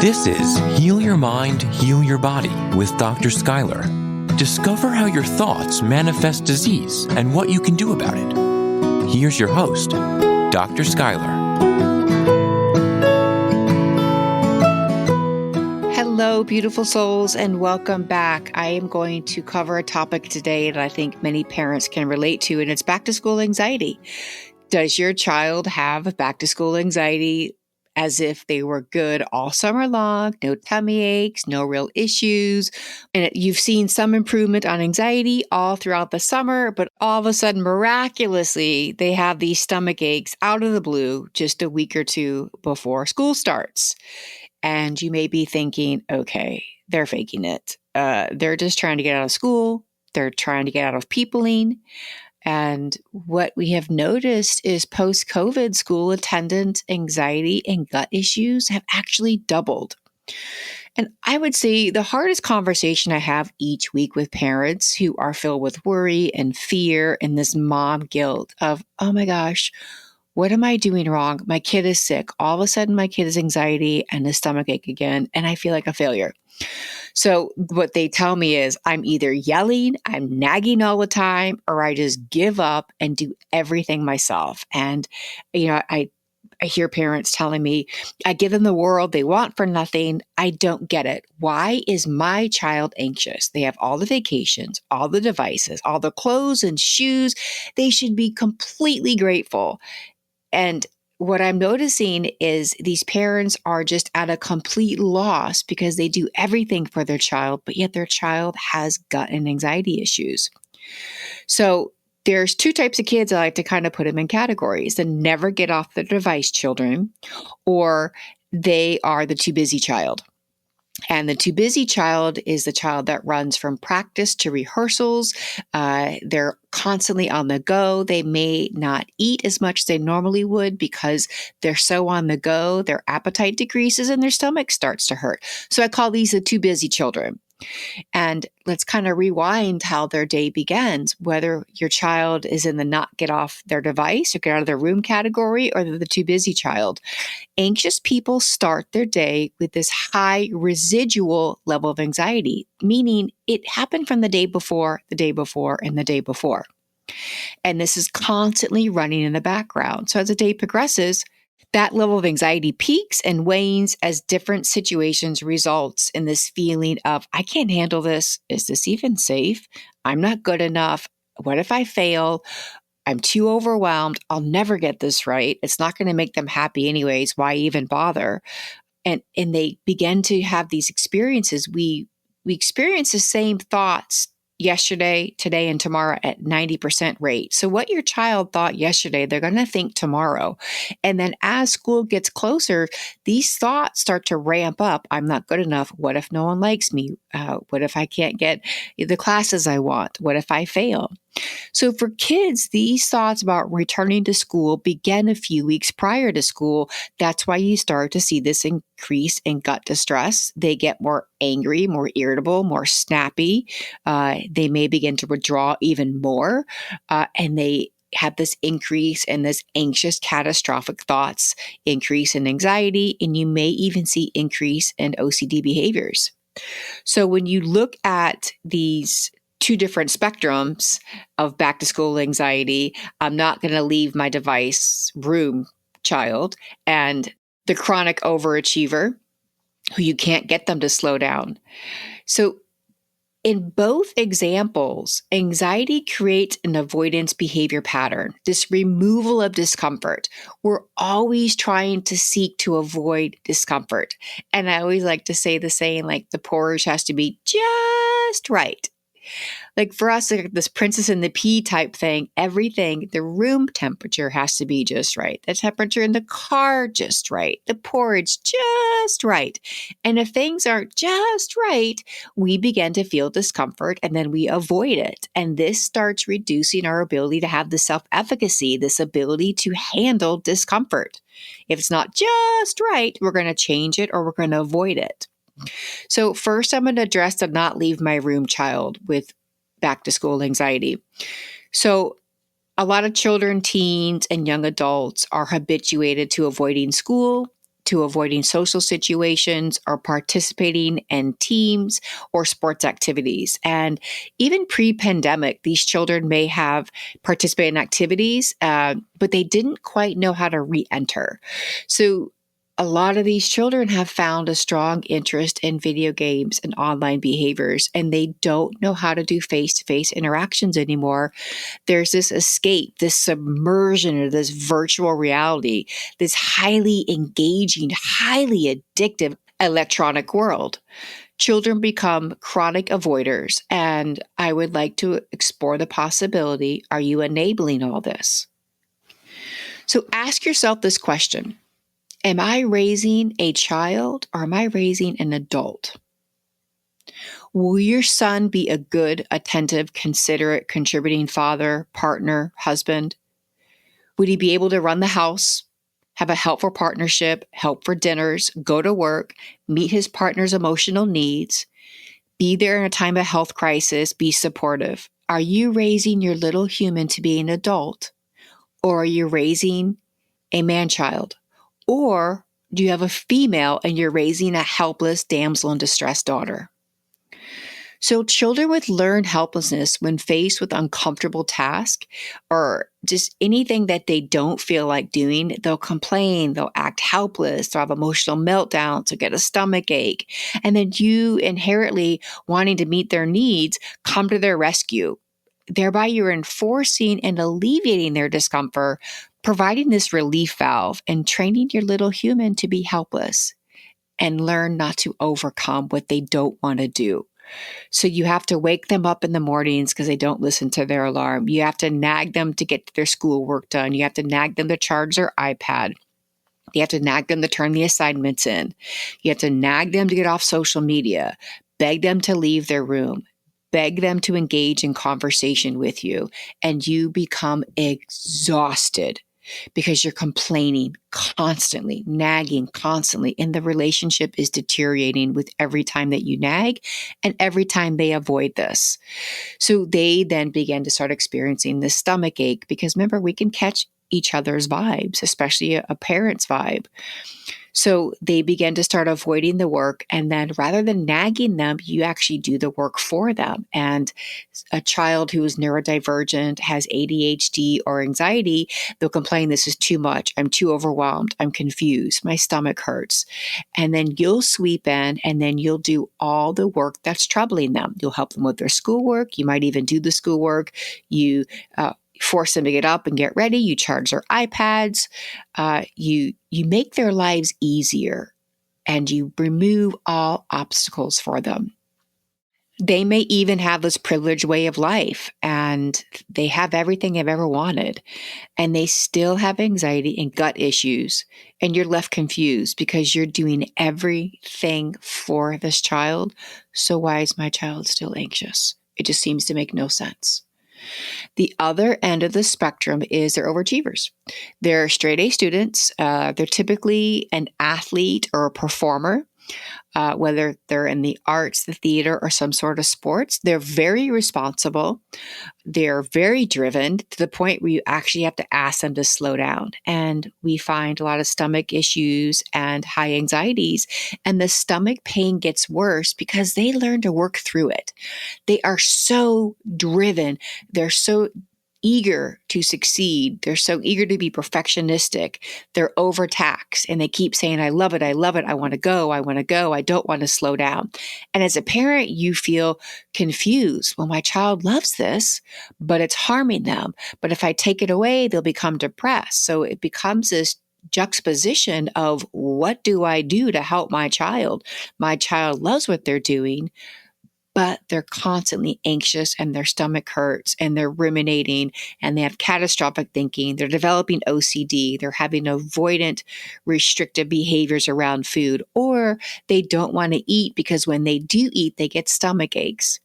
This is Heal Your Mind, Heal Your Body with Dr. Schuyler. Discover how your thoughts manifest disease and what you can do about it. Here's your host, Dr. Schuyler. Hello, beautiful souls, and welcome back. I am going to cover a topic today that I think many parents can relate to, and it's back to school anxiety. Does your child have back to school anxiety as if they were good all summer long, no tummy aches, no real issues, and you've seen some improvement on anxiety all throughout the summer, but all of a sudden, miraculously, they have these stomach aches out of the blue just a week or two before school starts? And you may be thinking, okay, they're faking it. They're just trying to get out of school. They're trying to get out of peopling. And what we have noticed is post-COVID school attendance anxiety and gut issues have actually doubled. And I would say the hardest conversation I have each week with parents who are filled with worry and fear and this mom guilt of, oh my gosh, what am I doing wrong? My kid is sick. All of a sudden, my kid has anxiety and a stomach ache again, and I feel like a failure. So what they tell me is I'm either yelling, I'm nagging all the time, or I just give up and do everything myself. And, I hear parents telling me, I give them the world they want for nothing. I don't get it. Why is my child anxious? They have all the vacations, all the devices, all the clothes and shoes. They should be completely grateful. And what I'm noticing is these parents are just at a complete loss because they do everything for their child, but yet their child has gut and anxiety issues. So there's two types of kids I like to kind of put them in categories: the never get off the device children, or they are the too busy child. And the too busy child is the child that runs from practice to rehearsals. They're constantly on the go. They may not eat as much as they normally would because they're so on the go. Their appetite decreases and their stomach starts to hurt. So I call these the too busy children. And let's kind of rewind how their day begins, whether your child is in the not get off their device or get out of their room category, or they're the too busy child. Anxious people start their day with this high residual level of anxiety, meaning it happened from the day before, and the day before. And this is constantly running in the background. So as the day progresses, that level of anxiety peaks and wanes as different situations results in this feeling of, I can't handle this. Is this even safe? I'm not good enough. What if I fail? I'm too overwhelmed. I'll never get this right. It's not going to make them happy anyways. Why even bother? And they begin to have these experiences. We experience the same thoughts yesterday, today, and tomorrow at 90% rate. So what your child thought yesterday, they're going to think tomorrow. And then as school gets closer, these thoughts start to ramp up. I'm not good enough. What if no one likes me? What if I can't get the classes I want? What if I fail? So for kids, these thoughts about returning to school began a few weeks prior to school. That's why you start to see this increase in gut distress. They get more angry, more irritable, more snappy. They may begin to withdraw even more, and they have this increase in this anxious, catastrophic thoughts, increase in anxiety, and you may even see increase in OCD behaviors. So when you look at these two different spectrums of back to school anxiety, I'm not going to leave my device room child, and the chronic overachiever who you can't get them to slow down. So in both examples, anxiety creates an avoidance behavior pattern, this removal of discomfort. We're always trying to seek to avoid discomfort. And I always like to say the saying, like, the porridge has to be just right. Like for us, like this Princess and the Pea type thing, everything, the room temperature has to be just right. The temperature in the car, just right. The porridge, just right. And if things aren't just right, we begin to feel discomfort and then we avoid it. And this starts reducing our ability to have the self-efficacy, this ability to handle discomfort. If it's not just right, we're going to change it or we're going to avoid it. So first, I'm going to address the not leave my room child with back to school anxiety. So a lot of children, teens, and young adults are habituated to avoiding school, to avoiding social situations or participating in teams or sports activities. And even pre-pandemic, these children may have participated in activities, but they didn't quite know how to re-enter. So a lot of these children have found a strong interest in video games and online behaviors, and they don't know how to do face-to-face interactions anymore. There's this escape, this submersion, or this virtual reality, this highly engaging, highly addictive electronic world. Children become chronic avoiders, and I would like to explore the possibility, are you enabling all this? So ask yourself this question. Am I raising a child or am I raising an adult? Will your son be a good, attentive, considerate, contributing father, partner, husband? Would he be able to run the house, have a helpful partnership, help for dinners, go to work, meet his partner's emotional needs, be there in a time of health crisis, be supportive? Are you raising your little human to be an adult? Or are you raising a man-child? Or do you have a female and you're raising a helpless damsel in distress daughter? So children with learned helplessness when faced with uncomfortable tasks or just anything that they don't feel like doing, they'll complain, they'll act helpless, they'll have emotional meltdowns, they'll get a stomach ache. And then you inherently wanting to meet their needs come to their rescue. Thereby you're enforcing and alleviating their discomfort, providing this relief valve and training your little human to be helpless and learn not to overcome what they don't want to do. So you have to wake them up in the mornings because they don't listen to their alarm. You have to nag them to get their schoolwork done. You have to nag them to charge their iPad. You have to nag them to turn the assignments in. You have to nag them to get off social media, beg them to leave their room, beg them to engage in conversation with you, and you become exhausted because you're complaining constantly, nagging constantly, and the relationship is deteriorating with every time that you nag and every time they avoid this. So they then begin to start experiencing this stomach ache because remember, we can catch each other's vibes, especially a parent's vibe. So they begin to start avoiding the work. And then rather than nagging them, you actually do the work for them. And a child who is neurodivergent, has ADHD or anxiety, they'll complain, this is too much. I'm too overwhelmed. I'm confused. My stomach hurts. And then you'll sweep in and then you'll do all the work that's troubling them. You'll help them with their schoolwork. You might even do the schoolwork. You force them to get up and get ready. You charge their iPads. You make their lives easier and you remove all obstacles for them. They may even have this privileged way of life and they have everything they've ever wanted and they still have anxiety and gut issues and you're left confused because you're doing everything for this child. So why is my child still anxious? It just seems to make no sense. The other end of the spectrum is they're overachievers. They're straight A students. They're typically an athlete or a performer, whether they're in the arts, the theater, or some sort of sports. They're very responsible. They're very driven to the point where you actually have to ask them to slow down. And we find a lot of stomach issues and high anxieties. And the stomach pain gets worse because they learn to work through it. They are so driven. They're so eager to succeed. They're so eager to be perfectionistic. They're overtaxed and they keep saying, I love it. I love it. I want to go. I want to go. I don't want to slow down. And as a parent, you feel confused. Well, my child loves this, but it's harming them. But if I take it away, they'll become depressed. So it becomes this juxtaposition of what do I do to help my child? My child loves what they're doing, but they're constantly anxious and their stomach hurts and they're ruminating and they have catastrophic thinking. They're developing OCD. They're having avoidant, restrictive behaviors around food, or they don't want to eat because when they do eat, they get stomach aches.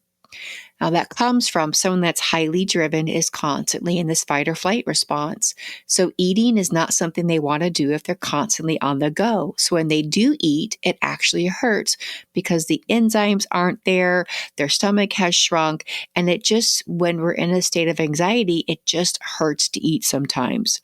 Now that comes from someone that's highly driven is constantly in this fight or flight response. So eating is not something they want to do if they're constantly on the go. So when they do eat, it actually hurts because the enzymes aren't there, their stomach has shrunk, and it just, when we're in a state of anxiety, it just hurts to eat sometimes.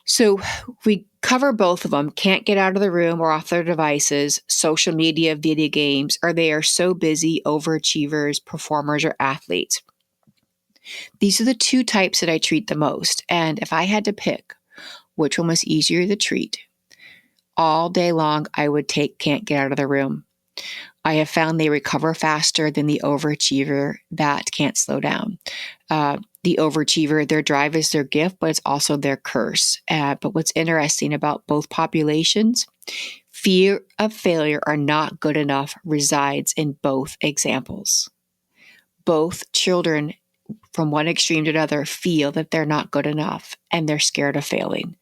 So we cover both of them. Can't get out of the room or off their devices, social media, video games, or they are so busy, overachievers, performers, or athletes. These are the two types that I treat the most. And if I had to pick which one was easier to treat, all day long, I would take can't get out of the room. I have found they recover faster than the overachiever that can't slow down. The overachiever, their drive is their gift, but it's also their curse. But what's interesting about both populations, fear of failure or not good enough resides in both examples. Both children, from one extreme to another, feel that they're not good enough and they're scared of failing.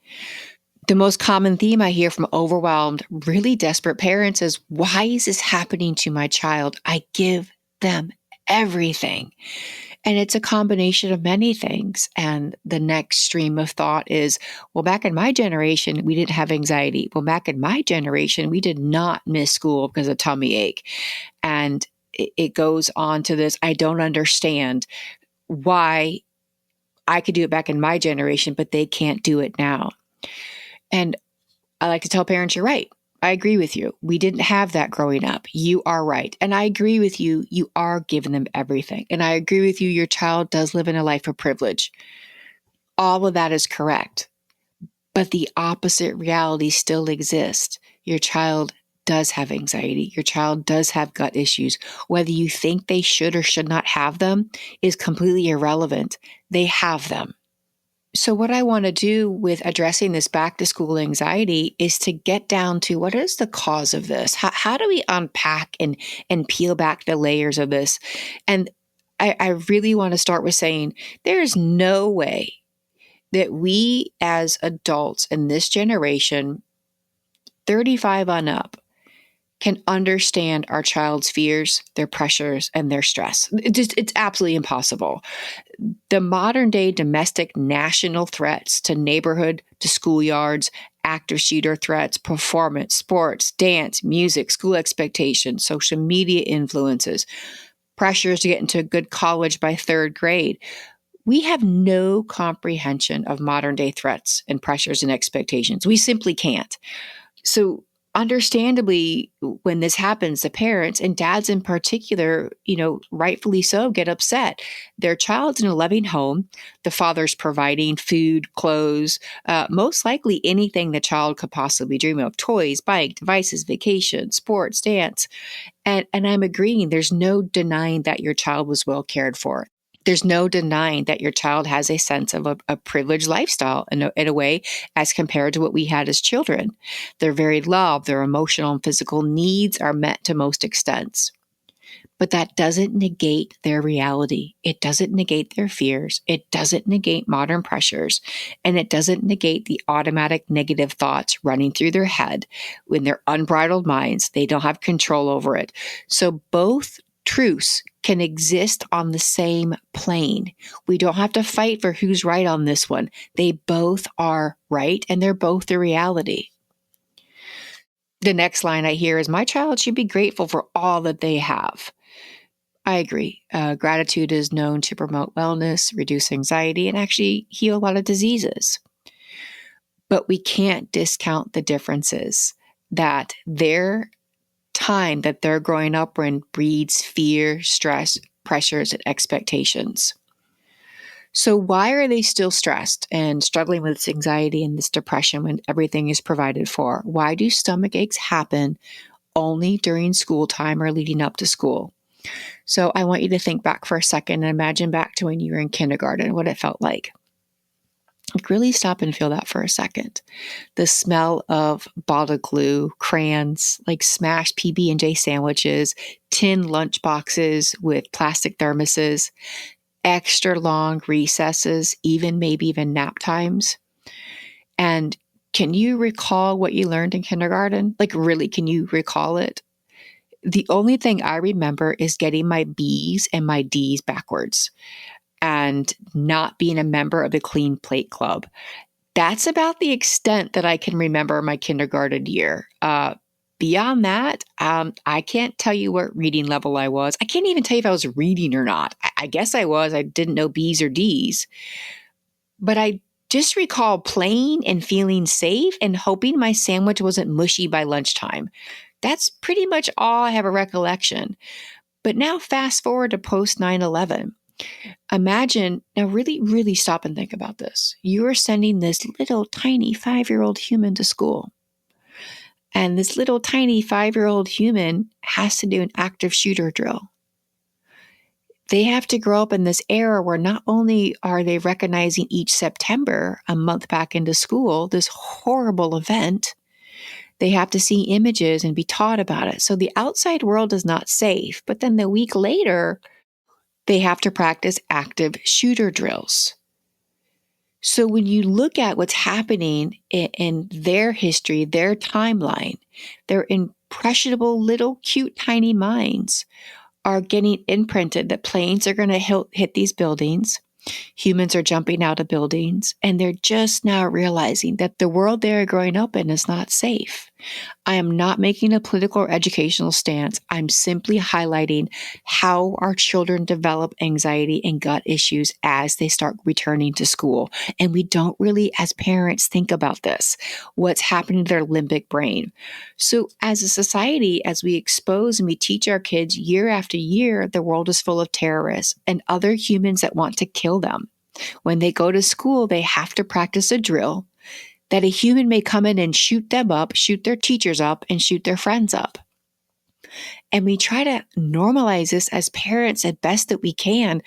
The most common theme I hear from overwhelmed, really desperate parents is, why is this happening to my child? I give them everything. And it's a combination of many things. And the next stream of thought is, well, back in my generation, we didn't have anxiety. Well, back in my generation, we did not miss school because of tummy ache. And it goes on to this, I don't understand why I could do it back in my generation, but they can't do it now. And I like to tell parents, you're right. I agree with you. We didn't have that growing up. You are right. And I agree with you. You are giving them everything. And I agree with you. Your child does live in a life of privilege. All of that is correct. But the opposite reality still exists. Your child does have anxiety. Your child does have gut issues. Whether you think they should or should not have them is completely irrelevant. They have them. So what I want to do with addressing this back to school anxiety is to get down to what is the cause of this? How do we unpack and peel back the layers of this? And I really want to start with saying there is no way that we as adults in this generation, 35 on up, can understand our child's fears, their pressures, and their stress. It's absolutely impossible. The modern day domestic national threats to neighborhood, to schoolyards, active shooter threats, performance, sports, dance, music, school expectations, social media influences, pressures to get into a good college by third grade. We have no comprehension of modern day threats and pressures and expectations. We simply can't. So understandably, when this happens, the parents and dads in particular, rightfully so, get upset. Their child's in a loving home. The father's providing food, clothes, most likely anything the child could possibly dream of: toys, bike, devices, vacation, sports, dance. And I'm agreeing, there's no denying that your child was well cared for. There's no denying that your child has a sense of a privileged lifestyle in a way as compared to what we had as children. They're very loved. Their emotional and physical needs are met to most extents. But that doesn't negate their reality. It doesn't negate their fears. It doesn't negate modern pressures. And it doesn't negate the automatic negative thoughts running through their head when they're unbridled minds. They don't have control over it. So both truths can exist on the same plane. We don't have to fight for who's right on this one. They both are right, and they're both the reality. The next line I hear is, my child should be grateful for all that they have. I agree. Gratitude is known to promote wellness, reduce anxiety, and actually heal a lot of diseases. But we can't discount the differences that their time that they're growing up in breeds fear, stress, pressures, and expectations. So why are they still stressed and struggling with this anxiety and this depression when everything is provided for? Why do stomach aches happen only during school time or leading up to school? So I want you to think back for a second and imagine back to when you were in kindergarten, what it felt like. Really stop and feel that for a second. The smell of bottle glue, crayons, like smashed PB&J sandwiches, tin lunch boxes with plastic thermoses, extra long recesses, maybe even nap times. And can you recall what you learned in kindergarten? Like, really, can you recall it? The only thing I remember is getting my B's and my D's backwards and not being a member of the Clean Plate Club. That's about the extent that I can remember my kindergarten year. Beyond that, I can't tell you what reading level I was. I can't even tell you if I was reading or not. I guess I was. I didn't know B's or D's. But I just recall playing and feeling safe and hoping my sandwich wasn't mushy by lunchtime. That's pretty much all I have a recollection. But now fast forward to post 9/11. Imagine, now really, really stop and think about this. You are sending this little tiny 5-year-old human to school. And this little tiny 5-year-old human has to do an active shooter drill. They have to grow up in this era where not only are they recognizing each September, a month back into school, this horrible event, they have to see images and be taught about it. So the outside world is not safe. But then the week later, they have to practice active shooter drills. So when you look at what's happening in their history, their timeline, their impressionable little cute tiny minds are getting imprinted that planes are going to hit these buildings. Humans are jumping out of buildings, and they're just now realizing that the world they're growing up in is not safe. I am not making a political or educational stance. I'm simply highlighting how our children develop anxiety and gut issues as they start returning to school. And we don't really, as parents, think about this, what's happening to their limbic brain. So as a society, as we expose and we teach our kids year after year, the world is full of terrorists and other humans that want to kill them. When they go to school, they have to practice a drill that a human may come in and shoot them up, shoot their teachers up, and shoot their friends up. And we try to normalize this as parents as best that we can,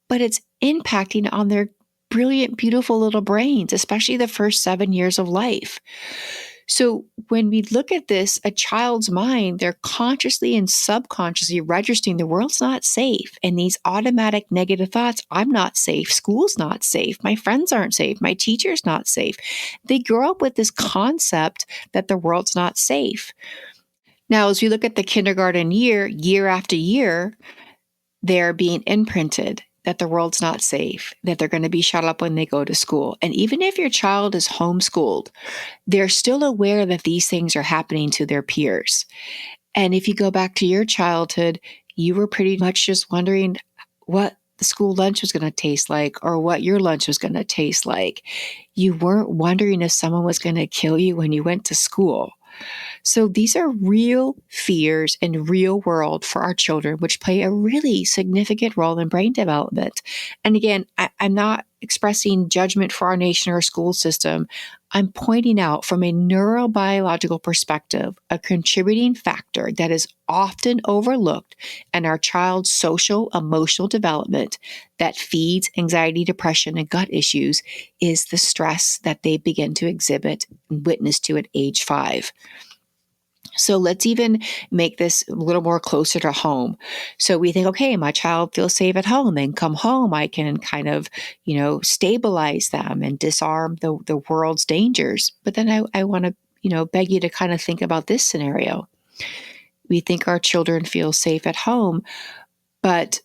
but it's impacting on their brilliant, beautiful little brains, especially the first 7 years of life. So when we look at this, a child's mind, they're consciously and subconsciously registering the world's not safe. And these automatic negative thoughts, I'm not safe, school's not safe, my friends aren't safe, my teacher's not safe. They grow up with this concept that the world's not safe. Now, as we look at the kindergarten year after year, they're being imprinted that the world's not safe, that they're going to be shut up when they go to school. And even if your child is homeschooled, they're still aware that these things are happening to their peers. And if you go back to your childhood, you were pretty much just wondering what the school lunch was going to taste like or what your lunch was going to taste like. You weren't wondering if someone was going to kill you when you went to school. So these are real fears in real world for our children, which play a really significant role in brain development. And again, I'm not expressing judgment for our nation or our school system. I'm pointing out from a neurobiological perspective, a contributing factor that is often overlooked in our child's social, emotional development that feeds anxiety, depression, and gut issues is the stress that they begin to exhibit and witness to at age 5. So let's even make this a little more closer to home. So we think, okay, my child feels safe at home. Then come home, I can kind of, stabilize them and disarm the world's dangers. But then I want to, beg you to kind of think about this scenario. We think our children feel safe at home, but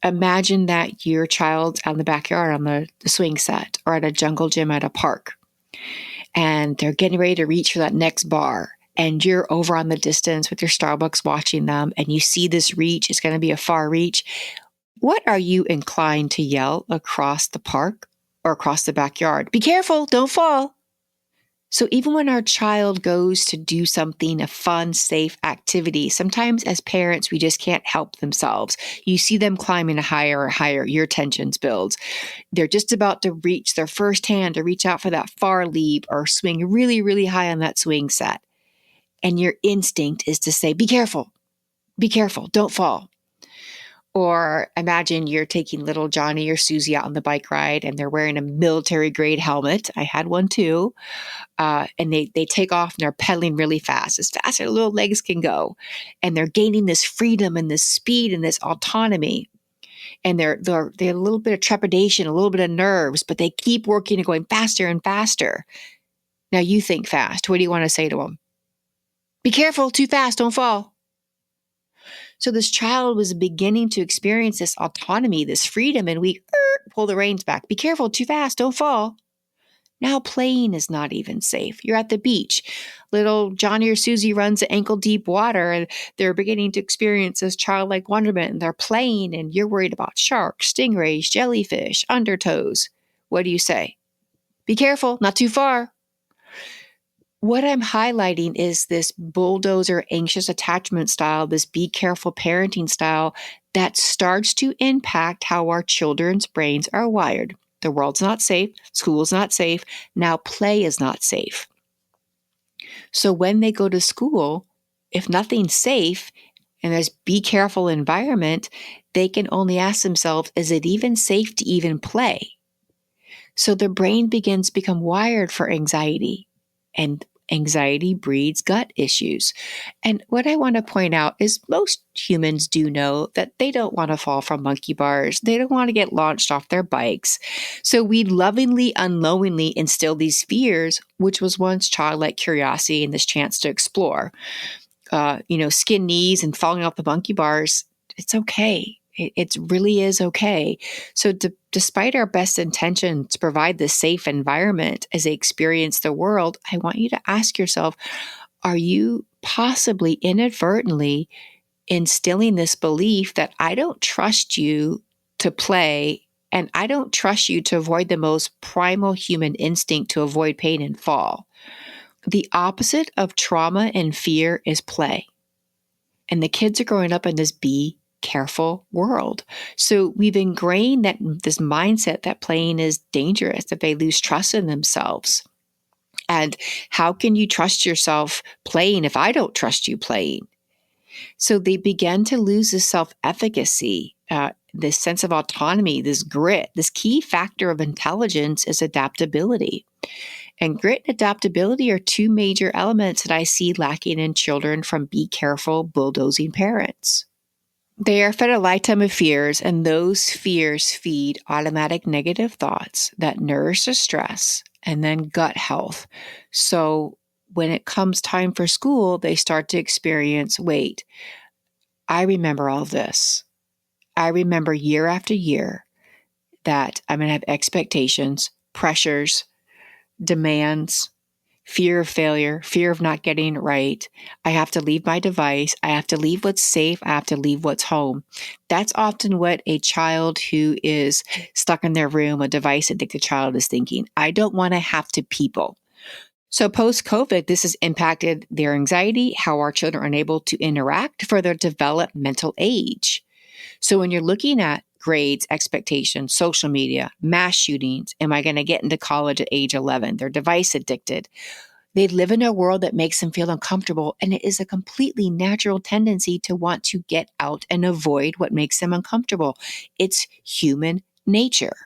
imagine that your child's out in the backyard on the swing set or at a jungle gym at a park, and they're getting ready to reach for that next bar. And you're over on the distance with your Starbucks watching them, and you see this reach, it's going to be a far reach. What are you inclined to yell across the park or across the backyard? Be careful, don't fall. So even when our child goes to do something, a fun, safe activity, sometimes as parents, we just can't help themselves. You see them climbing higher and higher, your tensions builds. They're just about to reach their first hand to reach out for that far leap or swing really, really high on that swing set. And your instinct is to say, be careful, don't fall. Or imagine you're taking little Johnny or Susie out on the bike ride and they're wearing a military grade helmet. I had one too. And they take off and they're pedaling really fast as their little legs can go. And they're gaining this freedom and this speed and this autonomy. And they're a little bit of trepidation, a little bit of nerves, but they keep working and going faster and faster. Now you think fast. What do you want to say to them? Be careful, too fast, don't fall. So this child was beginning to experience this autonomy, this freedom, and we pull the reins back. Be careful, too fast, don't fall. Now playing is not even safe. You're at the beach. Little Johnny or Susie runs to ankle deep water and they're beginning to experience this childlike wonderment and they're playing and you're worried about sharks, stingrays, jellyfish, undertows. What do you say? Be careful, not too far. What I'm highlighting is this bulldozer anxious attachment style, this be careful parenting style that starts to impact how our children's brains are wired. The world's not safe, school's not safe, now play is not safe. So when they go to school, if nothing's safe and there's be careful environment, they can only ask themselves, is it even safe to even play? So the brain begins to become wired for anxiety, and anxiety breeds gut issues. And what I want to point out is most humans do know that they don't want to fall from monkey bars. They don't want to get launched off their bikes. So we lovingly, unknowingly instill these fears, which was once childlike curiosity and this chance to explore. Skin knees and falling off the monkey bars, it's okay. It really is okay. So despite our best intention to provide this safe environment as they experience the world, I want you to ask yourself, are you possibly inadvertently instilling this belief that I don't trust you to play and I don't trust you to avoid the most primal human instinct to avoid pain and fall? The opposite of trauma and fear is play. And the kids are growing up in this be careful world. So we've ingrained this mindset that playing is dangerous, that they lose trust in themselves. And how can you trust yourself playing if I don't trust you playing? So they begin to lose this self-efficacy, this sense of autonomy, this grit. This key factor of intelligence is adaptability. And grit and adaptability are two major elements that I see lacking in children from be careful, bulldozing parents. They are fed a lifetime of fears, and those fears feed automatic negative thoughts that nourish the stress and then gut health. So when it comes time for school, they start to experience, wait, I remember all this. I remember year after year that I'm going to have expectations, pressures, demands, fear of failure, fear of not getting it right. I have to leave my device. I have to leave what's safe. I have to leave what's home. That's often what a child who is stuck in their room, a device addicted child, is thinking. I don't want to have to people. So post-COVID, this has impacted their anxiety, how our children are unable to interact for their developmental age. So when you're looking at grades, expectations, social media, mass shootings, am I going to get into college at age 11? They're device addicted. They live in a world that makes them feel uncomfortable, and it is a completely natural tendency to want to get out and avoid what makes them uncomfortable. It's human nature.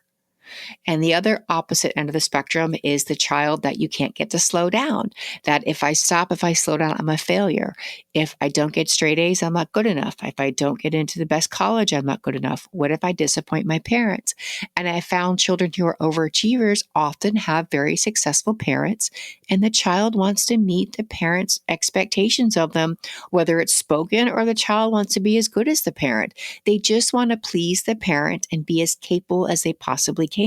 And the other opposite end of the spectrum is the child that you can't get to slow down. That if I slow down, I'm a failure. If I don't get straight A's, I'm not good enough. If I don't get into the best college, I'm not good enough. What if I disappoint my parents? And I found children who are overachievers often have very successful parents, and the child wants to meet the parents' expectations of them, whether it's spoken or the child wants to be as good as the parent. They just want to please the parent and be as capable as they possibly can.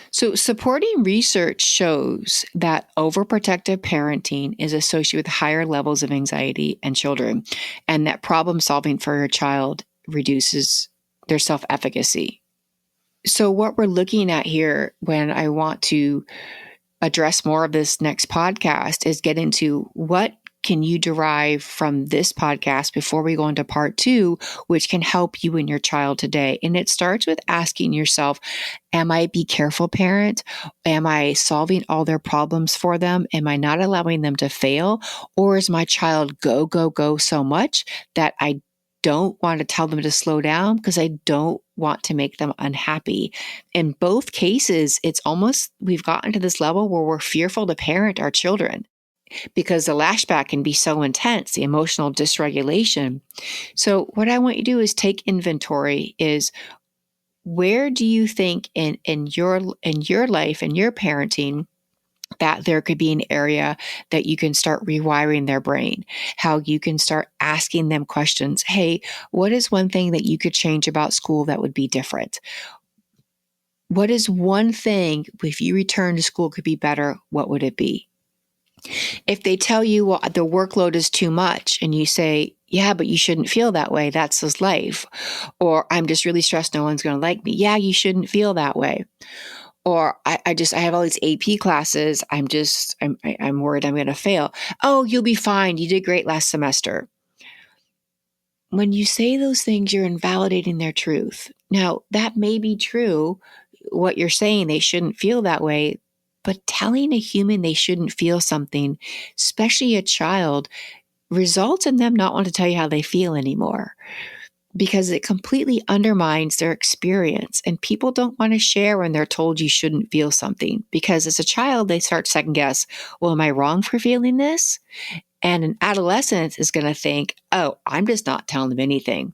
So supporting research shows that overprotective parenting is associated with higher levels of anxiety in children, and that problem solving for your child reduces their self-efficacy. So what we're looking at here, when I want to address more of this next podcast, is get into what can you derive from this podcast before we go into part 2, which can help you and your child today. And it starts with asking yourself, am I a be careful parent? Am I solving all their problems for them? Am I not allowing them to fail? Or is my child go, go, go so much that I don't want to tell them to slow down because I don't want to make them unhappy? In both cases, it's almost we've gotten to this level where we're fearful to parent our children, because the lashback can be so intense, the emotional dysregulation. So what I want you to do is take inventory. Is where do you think in your life and your parenting that there could be an area that you can start rewiring their brain, how you can start asking them questions. Hey, what is one thing that you could change about school that would be different? What is one thing, if you return to school, could be better? What would it be? If they tell you, well, the workload is too much, and you say, yeah, but you shouldn't feel that way. That's his life. Or I'm just really stressed. No one's going to like me. Yeah, you shouldn't feel that way. Or I have all these AP classes. I'm worried I'm going to fail. Oh, you'll be fine. You did great last semester. When you say those things, you're invalidating their truth. Now, that may be true, what you're saying, they shouldn't feel that way, but telling a human they shouldn't feel something, especially a child, results in them not wanting to tell you how they feel anymore because it completely undermines their experience. And people don't want to share when they're told you shouldn't feel something because as a child, they start second guess, well, am I wrong for feeling this? And an adolescent is going to think, oh, I'm just not telling them anything.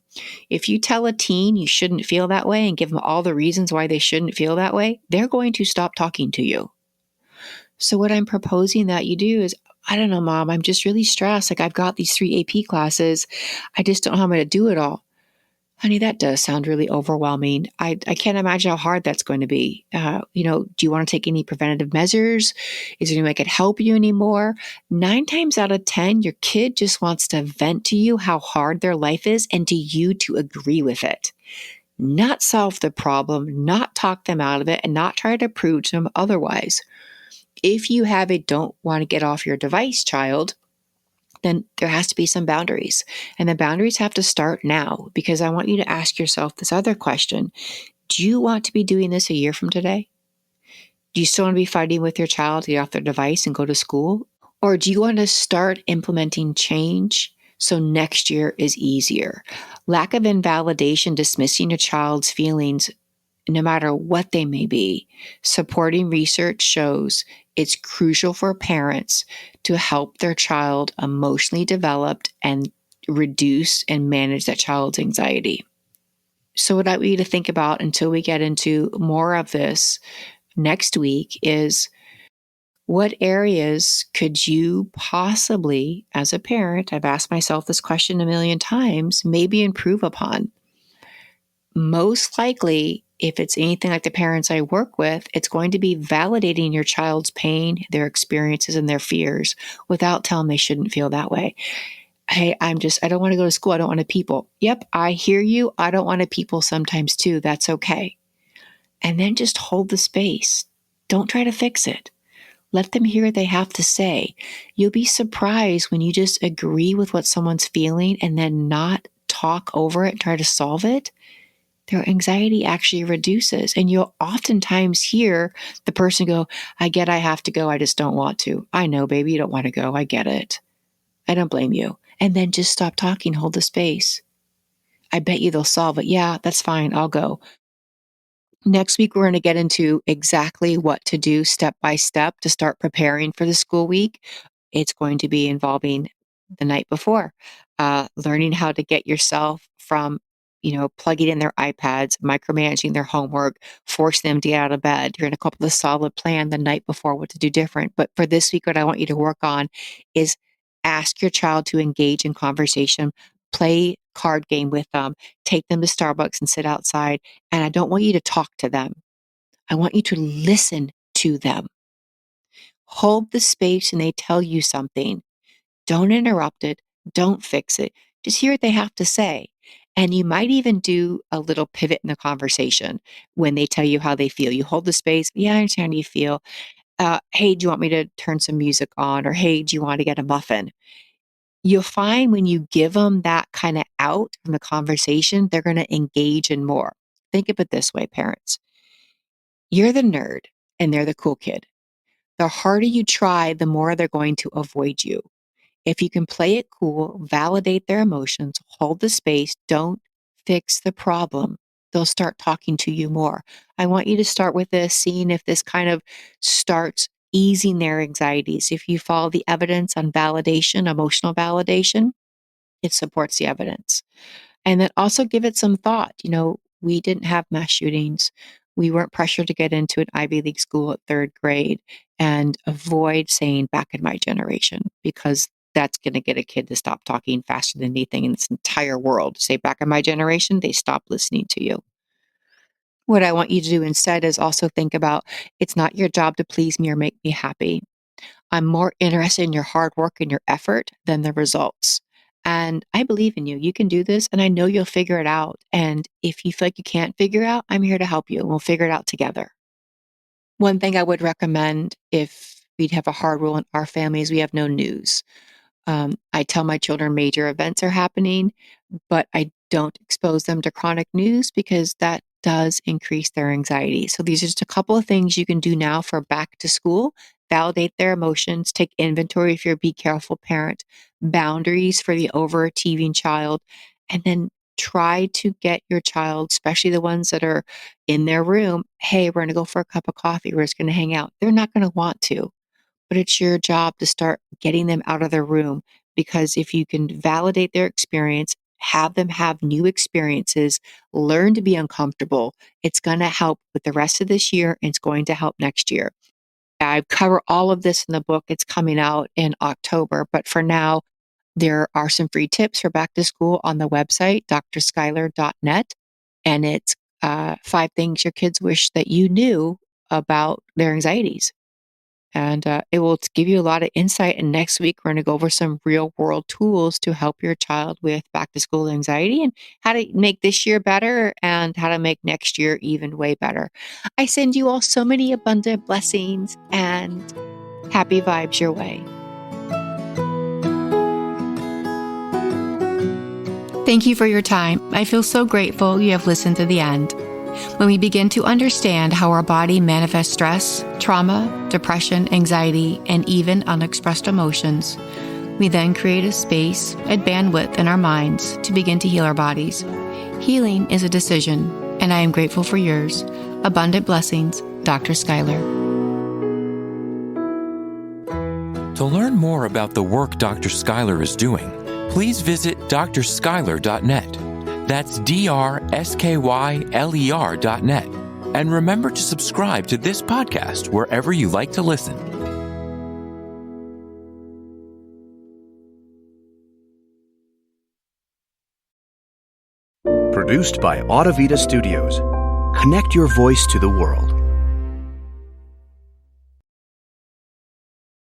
If you tell a teen you shouldn't feel that way and give them all the reasons why they shouldn't feel that way, they're going to stop talking to you. So, what I'm proposing that you do is, I don't know, mom, I'm just really stressed. Like, I've got these 3 AP classes. I just don't know how I'm going to do it all. Honey, that does sound really overwhelming. I can't imagine how hard that's going to be. Do you want to take any preventative measures? Is there any way I could help you anymore? 9 times out of 10, your kid just wants to vent to you how hard their life is and to you to agree with it. Not solve the problem, not talk them out of it, and not try to prove to them otherwise. If you have a don't want to get off your device child, then there has to be some boundaries. And the boundaries have to start now because I want you to ask yourself this other question. Do you want to be doing this a year from today? Do you still want to be fighting with your child to get off their device and go to school? Or do you want to start implementing change so next year is easier? Lack of invalidation, dismissing your child's feelings no matter what they may be. Supporting research shows it's crucial for parents to help their child emotionally develop and reduce and manage that child's anxiety. So, what I want you to think about until we get into more of this next week is what areas could you possibly, as a parent, I've asked myself this question a million times, maybe improve upon? Most likely, if it's anything like the parents I work with, it's going to be validating your child's pain, their experiences, and their fears without telling them they shouldn't feel that way. Hey, I don't want to go to school. I don't want to people. Yep, I hear you. I don't want to people sometimes too. That's okay. And then just hold the space. Don't try to fix it. Let them hear what they have to say. You'll be surprised when you just agree with what someone's feeling and then not talk over it and try to solve it. Their anxiety actually reduces. And you'll oftentimes hear the person go, I get I have to go. I just don't want to. I know, baby, you don't want to go. I get it. I don't blame you. And then just stop talking, hold the space. I bet you they'll solve it. Yeah, that's fine. I'll go. Next week, we're going to get into exactly what to do step by step to start preparing for the school week. It's going to be involving the night before, learning how to get yourself from, plugging in their iPads, micromanaging their homework, forcing them to get out of bed. You're going to come up with a solid plan the night before what to do different. But for this week, what I want you to work on is ask your child to engage in conversation, play card game with them, take them to Starbucks and sit outside. And I don't want you to talk to them. I want you to listen to them. Hold the space and they tell you something. Don't interrupt it. Don't fix it. Just hear what they have to say. And you might even do a little pivot in the conversation when they tell you how they feel. You hold the space. Yeah, I understand how you feel. Hey, do you want me to turn some music on? Or hey, do you want to get a muffin? You'll find when you give them that kind of out from the conversation, they're going to engage in more. Think of it this way, parents. You're the nerd and they're the cool kid. The harder you try, the more they're going to avoid you. If you can play it cool, validate their emotions, hold the space, don't fix the problem, they'll start talking to you more. I want you to start with this, seeing if this kind of starts easing their anxieties. If you follow the evidence on validation, emotional validation, it supports the evidence. And then also give it some thought. We didn't have mass shootings. We weren't pressured to get into an Ivy League school at third grade, and avoid saying back in my generation, because that's going to get a kid to stop talking faster than anything in this entire world. Say back in my generation, they stop listening to you. What I want you to do instead is also think about it's not your job to please me or make me happy. I'm more interested in your hard work and your effort than the results. And I believe in you. You can do this, and I know you'll figure it out. And if you feel like you can't figure it out, I'm here to help you, and we'll figure it out together. One thing I would recommend if we'd have a hard rule in our family is we have no news. I tell my children major events are happening, but I don't expose them to chronic news because that does increase their anxiety. So these are just a couple of things you can do now for back to school. Validate their emotions, take inventory if you're a be careful parent, boundaries for the overachieving child, and then try to get your child, especially the ones that are in their room, hey, we're going to go for a cup of coffee. We're just going to hang out. They're not going to want to, but it's your job to start getting them out of their room, because if you can validate their experience, have them have new experiences, learn to be uncomfortable, it's going to help with the rest of this year and it's going to help next year. I cover all of this in the book. It's coming out in October, but for now, there are some free tips for back to school on the website, drschuyler.net. And it's 5 things your kids wish that you knew about their anxieties. And it will give you a lot of insight. And next week, we're going to go over some real world tools to help your child with back to school anxiety and how to make this year better and how to make next year even way better. I send you all so many abundant blessings and happy vibes your way. Thank you for your time. I feel so grateful you have listened to the end. When we begin to understand how our body manifests stress, trauma, depression, anxiety, and even unexpressed emotions, we then create a space, a bandwidth in our minds to begin to heal our bodies. Healing is a decision, and I am grateful for yours. Abundant blessings, Dr. Schuyler. To learn more about the work Dr. Schuyler is doing, please visit drschuyler.net. That's drschuyler.net. And remember to subscribe to this podcast wherever you like to listen. Produced by Audavita Studios. Connect your voice to the world.